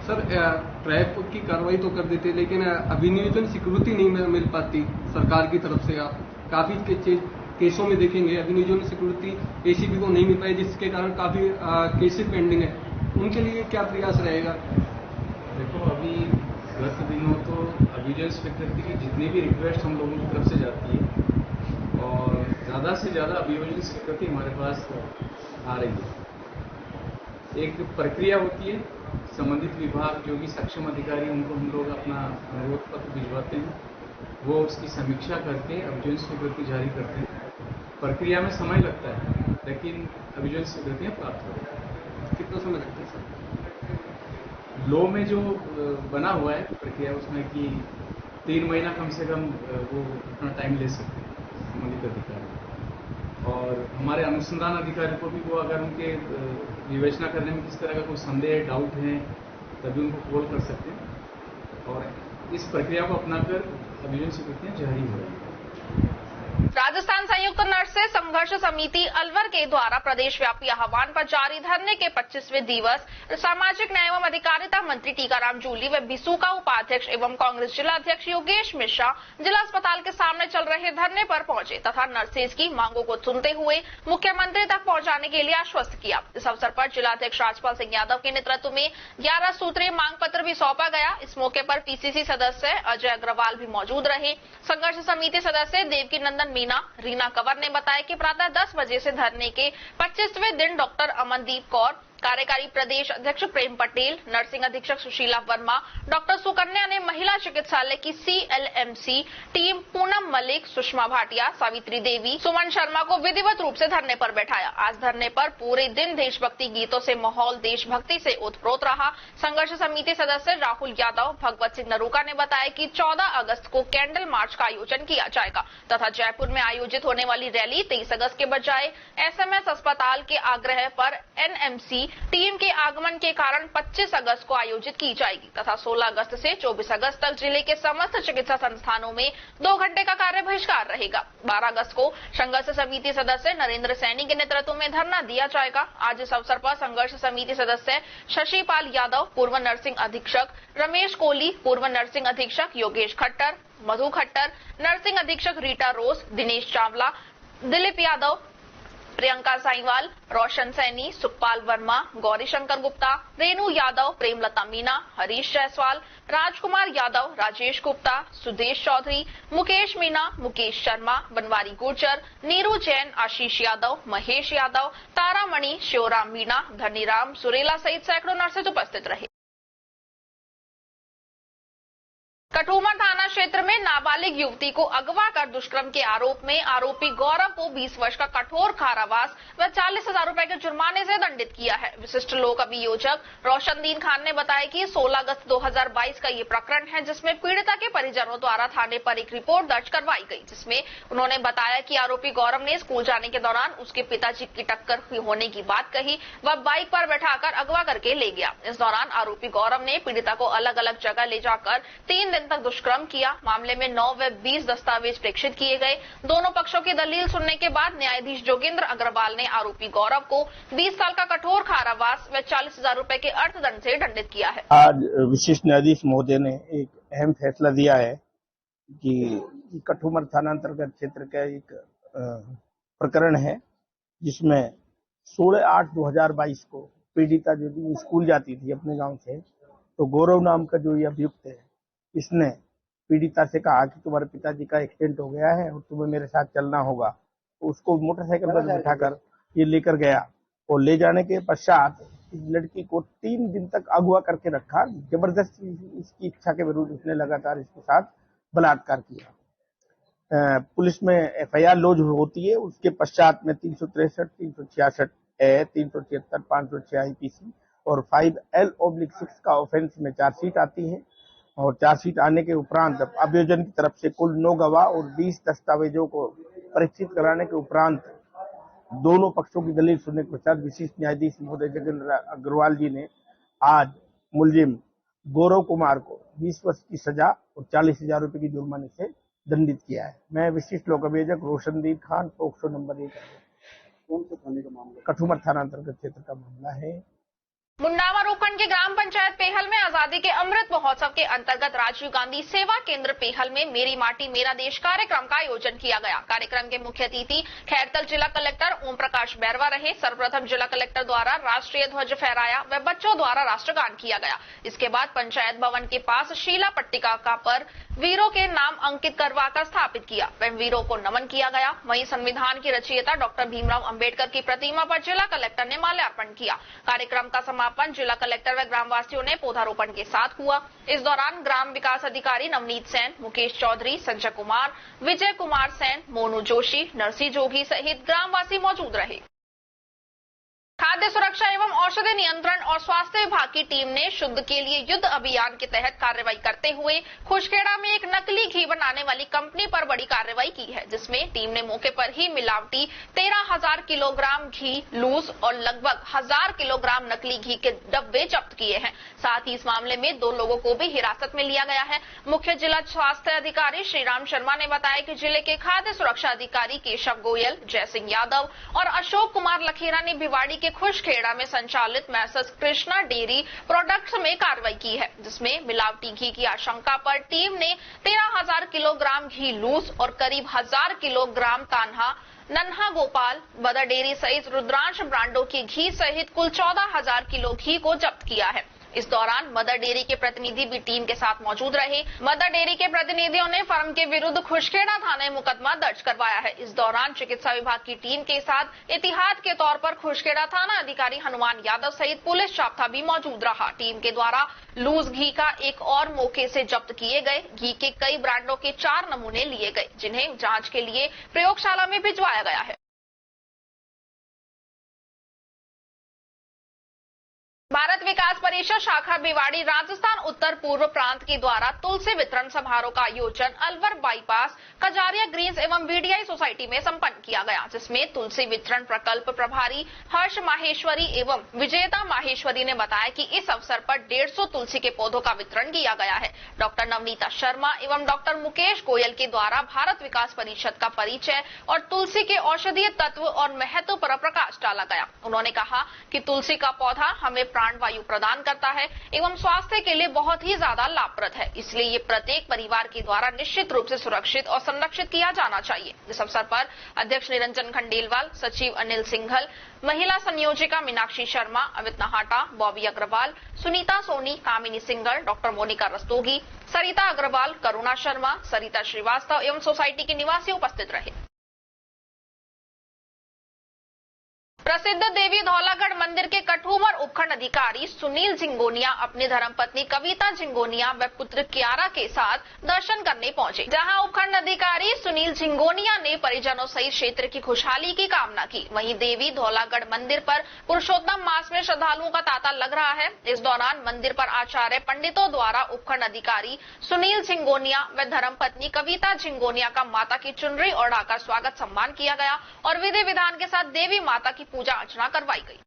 सर ट्रैप की कार्रवाई तो कर देते, लेकिन अभिनियोजन स्वीकृति नहीं मिल पाती सरकार की तरफ से। आप काफी चीज केसों में देखेंगे अग्निजोन सिक्योरिटी एसीपी को नहीं मिल पाई, जिसके कारण काफी केसेस पेंडिंग है, उनके लिए क्या प्रयास रहेगा? देखो, अभी गत दिनों तो अग्निजोन सिक्योरिटी की जितनी भी रिक्वेस्ट हम लोगों की तरफ से जाती है और ज़्यादा से ज़्यादा अग्निजोन सिक्योरिटी हमारे पास आ रही है। एक प्रक्रिया होती है, संबंधित विभाग जो भी सक्षम अधिकारी उनको हम लोग अपना अनुरोध पत्र भिजवाते हैं, वो उसकी समीक्षा करके अग्निजोन स्वीकृति जारी करते हैं। प्रक्रिया में समय लगता है, लेकिन अग्निजोन स्वीकृतियाँ प्राप्त हो रही है। कितना समय लगता है सर? लॉ में जो बना हुआ है प्रक्रिया, उसमें कि 3 महीना कम से कम वो अपना टाइम ले सकते हैं संबंधित अधिकारी। और हमारे अनुसंधान अधिकारी को भी वो अगर उनके विवेचना करने में किस तरह का कोई संदेह डाउट है तभी उनको कॉल कर सकते हैं और इस प्रक्रिया को अपनाकर अग्निजोन स्वीकृतियाँ जारी हो रही हैं। राजस्थान संयुक्त नर्सें संघर्ष समिति अलवर के द्वारा प्रदेश व्यापी आह्वान पर जारी धरने के 25वें दिवस सामाजिक न्याय एवं अधिकारिता मंत्री टीकाराम जूली व बिसूका उपाध्यक्ष एवं कांग्रेस जिला अध्यक्ष योगेश मिश्रा जिला अस्पताल के सामने चल रहे धरने पर पहुंचे तथा नर्सेज की मांगों को सुनते हुए मुख्यमंत्री तक पहुंचाने के लिए आश्वस्त किया। इस अवसर पर जिला अध्यक्ष राजपाल सिंह यादव के नेतृत्व में 11 सूत्रीय मांग पत्र भी सौंपा गया। इस मौके पर पीसीसी सदस्य अजय अग्रवाल भी मौजूद रहे। संघर्ष समिति सदस्य देवकी नंदन मीना, रीना कंवर ने बताया कि प्रातः 10 बजे से धरने के 25वें दिन डॉक्टर अमनदीप कौर, कार्यकारी प्रदेश अध्यक्ष प्रेम पटेल, नर्सिंग अधीक्षक सुशीला वर्मा, डॉक्टर सुकन्या ने महिला चिकित्सालय की CLMC टीम पूनम मलिक, सुषमा भाटिया, सावित्री देवी, सुमन शर्मा को विधिवत रूप से धरने पर बैठाया। आज धरने पर पूरे दिन देशभक्ति गीतों से माहौल देशभक्ति से ओतप्रोत रहा। संघर्ष समिति सदस्य राहुल यादव, भगवत सिंह नरूका ने बताया कि 14 अगस्त को कैंडल मार्च का आयोजन किया जाएगा तथा जयपुर में आयोजित होने वाली रैली 23 अगस्त के बजाय SMS अस्पताल के आग्रह पर NMC टीम के आगमन के कारण 25 अगस्त को आयोजित की जाएगी तथा 16 अगस्त से 24 अगस्त तक जिले के समस्त चिकित्सा संस्थानों में 2 घंटे का कार्य बहिष्कार रहेगा। 12 अगस्त को संघर्ष समिति सदस्य नरेंद्र सैनी के नेतृत्व में धरना दिया जाएगा। आज इस अवसर पर संघर्ष समिति सदस्य शशिपाल यादव, पूर्व नर्सिंग अधीक्षक रमेश कोहली, पूर्व नर्सिंग अधीक्षक योगेश खट्टर, मधु खट्टर, नर्सिंग अधीक्षक रीटा रोज, दिनेश चावला, दिलीप यादव, प्रियंका साईवाल, रोशन सैनी, सुखपाल वर्मा, गौरी शंकर गुप्ता, रेणु यादव, प्रेमलता मीना, हरीश जायसवाल, राजकुमार यादव, राजेश गुप्ता, सुदेश चौधरी, मुकेश मीना, मुकेश शर्मा, बनवारी गुर्जर, नीरू जैन, आशीष यादव, महेश यादव, तारामणि, शिवराम मीना, धनीराम सुरेला सहित सैकड़ों नर्सेज उपस्थित रहे। कठुमर थाना क्षेत्र में नाबालिग युवती को अगवा कर दुष्कर्म के आरोप में आरोपी गौरव को 20 वर्ष का कठोर कारावास व 40,000 रुपए के जुर्माने से दंडित किया है। विशिष्ट लोक अभियोजक रोशनदीन खान ने बताया कि 16 अगस्त 2022 का ये प्रकरण है जिसमें पीड़िता के परिजनों द्वारा थाने पर एक रिपोर्ट दर्ज करवाई गई, जिसमें उन्होंने बताया कि आरोपी गौरव ने स्कूल जाने के दौरान उसके पिताजी की टक्कर होने की बात कही व बाइक पर बैठाकर अगवा करके ले गया। इस दौरान आरोपी गौरव ने पीड़िता को अलग अलग जगह ले जाकर 3 दिन तक दुष्कर्म किया। मामले में 9 व 20 दस्तावेज प्रेक्षित किए गए। दोनों पक्षों की दलील सुनने के बाद न्यायाधीश जोगेंद्र अग्रवाल ने आरोपी गौरव को 20 साल का कठोर कारावास व 40,000 रुपए के अर्थदंड से दंडित किया है। आज विशिष्ट न्यायाधीश महोदय ने एक अहम फैसला दिया है कि कठुमर थाना अंतर्गत क्षेत्र का एक प्रकरण है जिसमें 16/8/2022 को पीड़िता जो स्कूल जाती थी अपने गांव से, तो गौरव नाम का जो ये अभियुक्त है, इसने पीड़िता से कहा कि तुम्हारे पिताजी का एक्सीडेंट हो गया है और तुम्हें मेरे साथ चलना होगा। तो उसको मोटरसाइकिल पर बैठाकर ये लेकर गया और ले जाने के पश्चात इस लड़की को 3 दिन तक अगवा करके रखा। जबरदस्ती इसकी इच्छा के विरुद्ध उसने लगातार इसके साथ बलात्कार किया। पुलिस में FIR लॉन्च होती है। उसके पश्चात में 363, 366 ए, 376, 506 IPC और 5L/6 का ऑफेंस में चार्जशीट आती है और चार्जशीट आने के उपरांत अभियोजन की तरफ से कुल 9 गवाह और 20 दस्तावेजों को परीक्षित कराने के उपरांत दोनों पक्षों की दलील सुनने के पश्चात विशिष्ट न्यायाधीश महोदय जोगेंद्र अग्रवाल जी ने आज मुलजिम गौरव कुमार को 20 वर्ष की सजा और 40,000 रुपए की जुर्माने से दंडित किया है। मैं विशिष्ट लोक अभियोजक रोशनदीन खान, पोक्सो नंबर 1, कौन से थाने का मामला? कठुमर थाना अंतर्गत क्षेत्र का मामला है। मुंडावा उपखंड के ग्राम पंचायत पेहल में आजादी के अमृत महोत्सव के अंतर्गत राजीव गांधी सेवा केंद्र पेहल में मेरी माटी मेरा देश कार्यक्रम का आयोजन किया गया। कार्यक्रम के मुख्य अतिथि खैरतल जिला कलेक्टर ओम प्रकाश बैरवा रहे। सर्वप्रथम जिला कलेक्टर द्वारा राष्ट्रीय ध्वज फहराया व बच्चों द्वारा राष्ट्रगान किया गया। इसके बाद पंचायत भवन के पास शीला पट्टिका पर वीरों के नाम अंकित करवाकर स्थापित किया व वीरों को नमन किया गया। वहीं संविधान के रचयिता डॉक्टर भीमराव अंबेडकर की प्रतिमा पर जिला कलेक्टर ने माल्यार्पण किया। कार्यक्रम का समापन जिला कलेक्टर व ग्रामवासियों ने पौधारोपण के साथ हुआ। इस दौरान ग्राम विकास अधिकारी नवनीत सेन, मुकेश चौधरी, संजय कुमार, विजय कुमार सेन, मोनू जोशी, नरसी जोगी सहित ग्रामवासी मौजूद रहे। खाद्य सुरक्षा एवं औषधि नियंत्रण और स्वास्थ्य विभाग की टीम ने शुद्ध के लिए युद्ध अभियान के तहत कार्रवाई करते हुए खुशखेड़ा में एक नकली घी बनाने वाली कंपनी पर बड़ी कार्रवाई की है, जिसमें टीम ने मौके पर ही मिलावटी 13,000 किलोग्राम घी लूज और लगभग 1,000 किलोग्राम नकली घी के डब्बे जब्त किए हैं। साथ ही इस मामले में 2 लोगों को भी हिरासत में लिया गया है। मुख्य जिला स्वास्थ्य अधिकारी श्रीराम शर्मा ने बताया कि जिले के खाद्य सुरक्षा अधिकारी केशव गोयल, जयसिंह यादव और अशोक कुमार लखेरा ने भिवाड़ी के खुशखेड़ा में संचालित मैसर्स कृष्णा डेयरी प्रोडक्ट्स में कार्रवाई की है, जिसमें मिलावटी घी की आशंका पर टीम ने 13,000 किलोग्राम घी लूज और करीब 1,000 किलोग्राम तान्हा, नन्हा गोपाल, मदर डेयरी सहित रुद्रांश ब्रांडों की घी सहित कुल 14,000 किलो घी को जब्त किया है। इस दौरान मदर डेयरी के प्रतिनिधि भी टीम के साथ मौजूद रहे। मदर डेयरी के प्रतिनिधियों ने फर्म के विरुद्ध खुशखेड़ा थाने मुकदमा दर्ज करवाया है। इस दौरान चिकित्सा विभाग की टीम के साथ एहतियात के तौर पर खुशखेड़ा थाना अधिकारी हनुमान यादव सहित पुलिस जाब्ता भी मौजूद रहा। टीम के द्वारा लूज घी का एक और मौके से जब्त किए गए। घी के कई ब्रांडों के 4 नमूने लिए गए, जिन्हें जांच के लिए प्रयोगशाला में भिजवाया गया है। भारत विकास परिषद शाखा भिवाड़ी राजस्थान उत्तर पूर्व प्रांत के द्वारा तुलसी वितरण समारोह का आयोजन अलवर बाईपास कजारिया ग्रीन्स एवं वीडीआई सोसाइटी में संपन्न किया गया, जिसमें तुलसी वितरण प्रकल्प प्रभारी हर्ष माहेश्वरी एवं विजेता माहेश्वरी ने बताया कि इस अवसर पर 150 तुलसी के पौधों का वितरण किया गया है। डॉक्टर नवनीता शर्मा एवं डॉक्टर मुकेश गोयल के द्वारा भारत विकास परिषद का परिचय और तुलसी के औषधीय तत्व और महत्व पर प्रकाश डाला गया। उन्होंने कहा कि तुलसी का पौधा हमें प्राणवायु प्रदान करता है एवं स्वास्थ्य के लिए बहुत ही ज्यादा लाभप्रद है, इसलिए ये प्रत्येक परिवार के द्वारा निश्चित रूप से सुरक्षित और संरक्षित किया जाना चाहिए। इस अवसर पर अध्यक्ष निरंजन खंडेलवाल, सचिव अनिल सिंघल, महिला संयोजिका मीनाक्षी शर्मा, अमित नहाटा, बॉबी अग्रवाल, सुनीता सोनी, कामिनी सिंगल, डॉक्टर मोनिका रस्तोगी, सरिता अग्रवाल, करुणा शर्मा, सरिता श्रीवास्तव एवं सोसाइटी के निवासी उपस्थित रहे। प्रसिद्ध देवी धौलागढ़ मंदिर के कठूमर उपखंड अधिकारी सुनील झिंगोनिया अपनी धर्मपत्नी कविता झिंगोनिया व पुत्र क्यारा के साथ दर्शन करने पहुंचे, जहां उपखंड अधिकारी सुनील झिंगोनिया ने परिजनों सहित क्षेत्र की खुशहाली की कामना की। वहीं देवी धौलागढ़ मंदिर पर पुरुषोत्तम मास में श्रद्धालुओं का तांता लग रहा है। इस दौरान मंदिर पर आचार्य पंडितों द्वारा उपखंड अधिकारी सुनील झिंगोनिया व धर्मपत्नी कविता झिंगोनिया का माता की चुनरी ओढ़ाकर स्वागत सम्मान किया गया और विधि विधान के साथ देवी माता की पूजा अर्चना करवाई गई।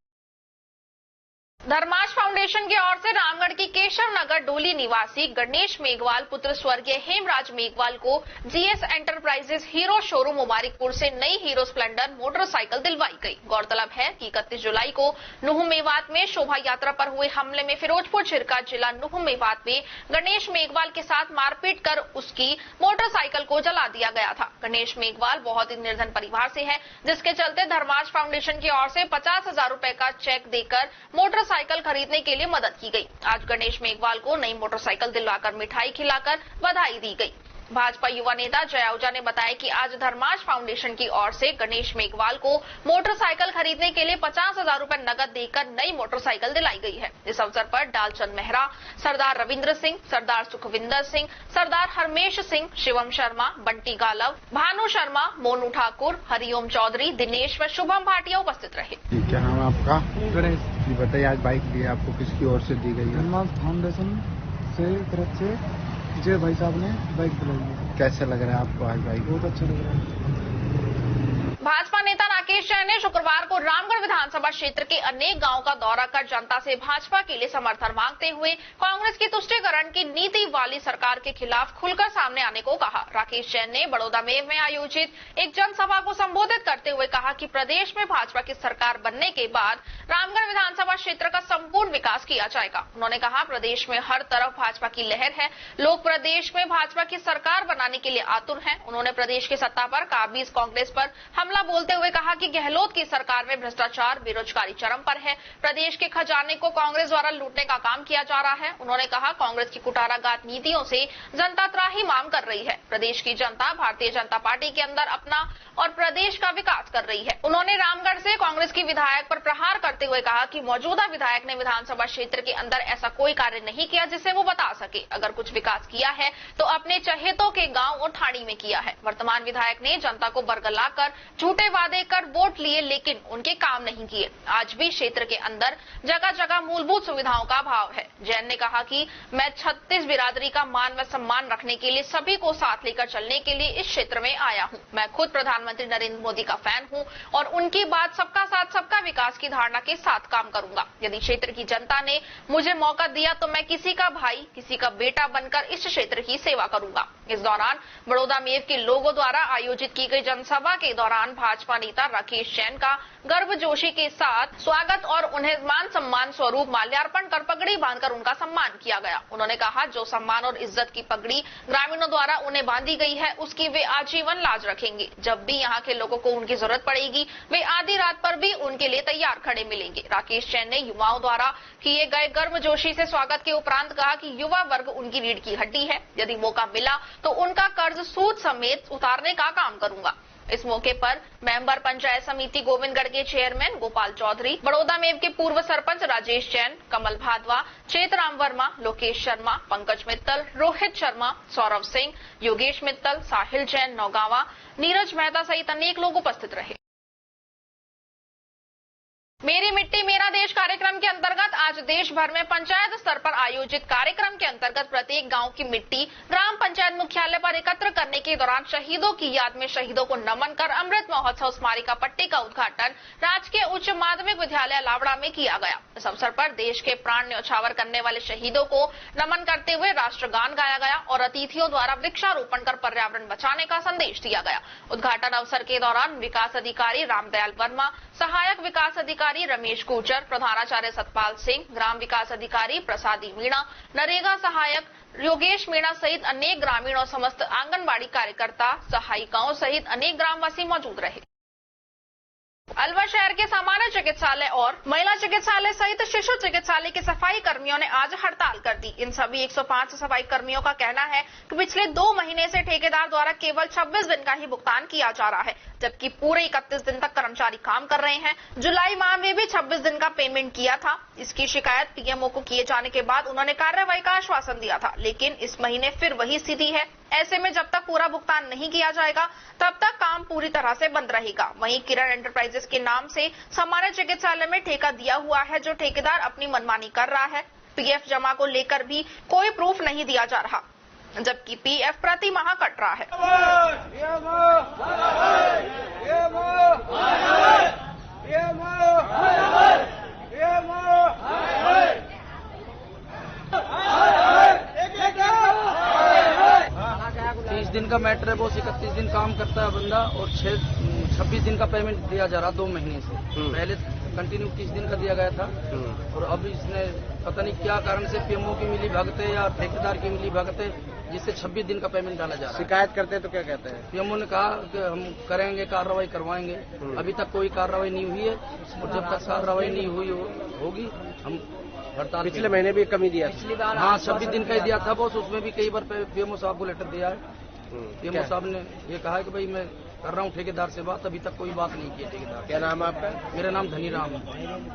धर्माश फाउंडेशन की ओर से रामगढ़ की केशव नगर डोली निवासी गणेश मेघवाल पुत्र स्वर्गीय हेमराज मेघवाल को GS enterprises hero showroom Mubarakpur से नई हीरो स्प्लेंडर मोटरसाइकिल दिलवाई गई। गौरतलब है कि 31 जुलाई को नुह मेवात में शोभा यात्रा पर हुए हमले में फिरोजपुर छिरका जिला नुह मेवात में गणेश मेघवाल के साथ मारपीट कर उसकी मोटरसाइकिल को जला दिया गया था। गणेश मेघवाल बहुत ही निर्धन परिवार से है, जिसके चलते धर्माश फाउंडेशन की ओर से 50,000 रुपए का चेक देकर मोटरसाइकिल खरीदने के लिए मदद की गई। आज गणेश मेघवाल को नई मोटरसाइकिल दिलवाकर मिठाई खिलाकर बधाई दी गई। भाजपा युवा नेता जय आहूजा ने बताया कि आज धर्माश फाउंडेशन की ओर से गणेश मेघवाल को मोटरसाइकिल खरीदने के लिए 50,000 रुपए नकद देकर नई मोटरसाइकिल दिलाई गई है। इस अवसर पर डालचंद मेहरा, सरदार रविंद्र सिंह, सरदार सुखविंदर सिंह, सरदार हरमेश सिंह, शिवम शर्मा, बंटी गालव, भानु शर्मा, मोनू ठाकुर, हरिओम चौधरी, दिनेश व शुभम भाटिया उपस्थित रहे। क्या नाम है आपका? गणेश। बताइए, आज बाइक दी आपको किसकी ओर से दी गई है? धर्माश फाउंडेशन से तरफ से विजय भाई साहब ने बाइक दिलाई है। कैसे लग रहा है आपको आज बाइक? बहुत अच्छा लग रहा है। भाजपा नेता राकेश जैन ने शुक्रवार को रामगढ़ विधानसभा क्षेत्र के अनेक गांवों का दौरा कर जनता से भाजपा के लिए समर्थन मांगते हुए कांग्रेस की तुष्टीकरण की नीति वाली सरकार के खिलाफ खुलकर सामने आने को कहा। राकेश जैन ने बड़ौदा में आयोजित एक जनसभा को संबोधित करते हुए कहा कि प्रदेश में भाजपा की सरकार बनने के बाद रामगढ़ विधानसभा क्षेत्र का संपूर्ण विकास किया जाएगा। उन्होंने कहा, प्रदेश में हर तरफ भाजपा की लहर है, लोग प्रदेश में भाजपा की सरकार बनाने के लिए आतुर हैं। उन्होंने प्रदेश की सत्ता पर काबिज कांग्रेस पर हमला बोलते हुए कहा कि गहलोत की सरकार में भ्रष्टाचार, बेरोजगारी चरम पर है, प्रदेश के खजाने को कांग्रेस द्वारा लूटने का काम किया जा रहा है। उन्होंने कहा, कांग्रेस की कुटाराघात नीतियों से जनता त्राहिमाम कर रही है। प्रदेश की जनता भारतीय जनता पार्टी के अंदर अपना और प्रदेश का विकास कर रही है। उन्होंने रामगढ़ से कांग्रेस की विधायक पर प्रहार करते हुए कहा कि मौजूदा विधायक ने विधानसभा क्षेत्र के अंदर ऐसा कोई कार्य नहीं किया जिससे वो बता सके। अगर कुछ विकास किया है तो अपने चहेतों के गांव और ठाणी में किया है। वर्तमान विधायक ने जनता को बरगलाकर झूठे वादे कर वोट लिए, लेकिन उनके काम नहीं किए। आज भी क्षेत्र के अंदर जगह जगह मूलभूत सुविधाओं का अभाव है। जैन ने कहा कि मैं 36 बिरादरी का मान व सम्मान रखने के लिए सभी को साथ लेकर चलने के लिए इस क्षेत्र में आया हूं। मैं खुद प्रधानमंत्री नरेंद्र मोदी का फैन हूं और उनकी बात सबका साथ सबका विकास की धारणा के साथ काम करूंगा। यदि क्षेत्र की जनता ने मुझे मौका दिया तो मैं किसी का भाई, किसी का बेटा बनकर इस क्षेत्र की सेवा करूंगा। इस दौरान बड़ौदा मेव के लोगों द्वारा आयोजित की गई जनसभा के दौरान भाजपा नेता राकेश जैन का गर्मजोशी के साथ स्वागत और उन्हें मान सम्मान स्वरूप माल्यार्पण कर पगड़ी बांधकर उनका सम्मान किया गया। उन्होंने कहा, जो सम्मान और इज्जत की पगड़ी ग्रामीणों द्वारा उन्हें बांधी गई है उसकी वे आजीवन लाज रखेंगे। जब भी यहाँ के लोगों को उनकी जरूरत पड़ेगी वे आधी रात पर भी उनके लिए तैयार खड़े मिलेंगे। राकेश जैन ने युवाओं द्वारा किए गए गर्मजोशी से स्वागत के उपरांत कहा कि युवा वर्ग उनकी रीढ़ की हड्डी है। यदि मौका मिला तो उनका कर्ज सूद समेत उतारने का काम करूंगा। इस मौके पर मेंबर पंचायत समिति गोविंदगढ़ के चेयरमैन गोपाल चौधरी, बड़ौदा मेव के पूर्व सरपंच राजेश जैन, कमल भादवा, चेतराम वर्मा, लोकेश शर्मा, पंकज मित्तल, रोहित शर्मा, सौरभ सिंह, योगेश मित्तल, साहिल जैन, नौगावा, नीरज मेहता सहित अनेक लोग उपस्थित रहे। मेरी मिट्टी मेरा देश कार्यक्रम के अंतर्गत आज देश भर में पंचायत स्तर पर आयोजित कार्यक्रम के अंतर्गत प्रत्येक गांव की मिट्टी ग्राम पंचायत मुख्यालय पर एकत्र करने के दौरान शहीदों की याद में शहीदों को नमन कर अमृत महोत्सव स्मारिका पट्टी का उद्घाटन राजकीय उच्च माध्यमिक विद्यालय अलावड़ा में किया गया। इस अवसर पर देश के प्राण न्यौछावर करने वाले शहीदों को नमन करते हुए राष्ट्रगान गाया गया और अतिथियों द्वारा वृक्षारोपण कर पर्यावरण बचाने का संदेश दिया गया। उद्घाटन अवसर के दौरान विकास अधिकारी रामदयाल वर्मा, सहायक विकास अधिकारी रमेश गुर्जर, प्रधानाचार्य सतपाल सिंह, ग्राम विकास अधिकारी प्रसादी मीणा, नरेगा सहायक योगेश मीणा सहित अनेक ग्रामीण और समस्त आंगनबाड़ी कार्यकर्ता, सहायिकाओं सहित अनेक ग्रामवासी मौजूद रहे। अलवर शहर के सामान्य चिकित्सालय और महिला चिकित्सालय सहित शिशु चिकित्सालय के सफाई कर्मियों ने आज हड़ताल कर दी। इन सभी 105 सफाई कर्मियों का कहना है कि पिछले 2 महीने से ठेकेदार द्वारा केवल 26 दिन का ही भुगतान किया जा रहा है, जबकि पूरे 31 दिन तक कर्मचारी काम कर रहे हैं। जुलाई माह में भी 26 दिन का पेमेंट किया था। इसकी शिकायत पीएमओ को किए जाने के बाद उन्होंने कार्रवाई का आश्वासन दिया था, लेकिन इस महीने फिर वही स्थिति है। ऐसे में जब तक पूरा भुगतान नहीं किया जाएगा तब तक काम पूरी तरह से बंद रहेगा। वहीं किरण एंटरप्राइजेस के नाम से सामान्य चिकित्सालय में ठेका दिया हुआ है, जो ठेकेदार अपनी मनमानी कर रहा है। पीएफ जमा को लेकर भी कोई प्रूफ नहीं दिया जा रहा, जबकि पीएफ प्रति माह कट रहा है। 30 दिन का मैटर है, वो 31 दिन काम करता है बंदा और 26 दिन का पेमेंट दिया जा रहा 2 महीने से। पहले कंटिन्यू 30 दिन का दिया गया था और अब इसने पता नहीं क्या कारण से पीएमओ की मिली भगत है या ठेकेदार की मिली भगत है, जिससे 26 दिन का पेमेंट डाला जा रहा है। शिकायत करते हैं तो क्या कहते हैं? पीएमओ ने कहा कि हम करेंगे, कार्रवाई करवाएंगे। अभी तक कोई कार्रवाई नहीं हुई है और जब तक कार्रवाई नहीं हुई होगी हम हड़ताल। पिछले महीने भी कमी दिया था। हाँ, 26 दिन का ही दिया था बॉस, उसमें भी कई बार पीएमओ साहब को लेटर दिया है। पीएमओ साहब ने ये कहा है कि भाई मैं कर रहा हूँ ठेकेदार से बात, अभी तक कोई बात नहीं की है ठेकेदार। क्या नाम है आपका? मेरा नाम धनी राम है।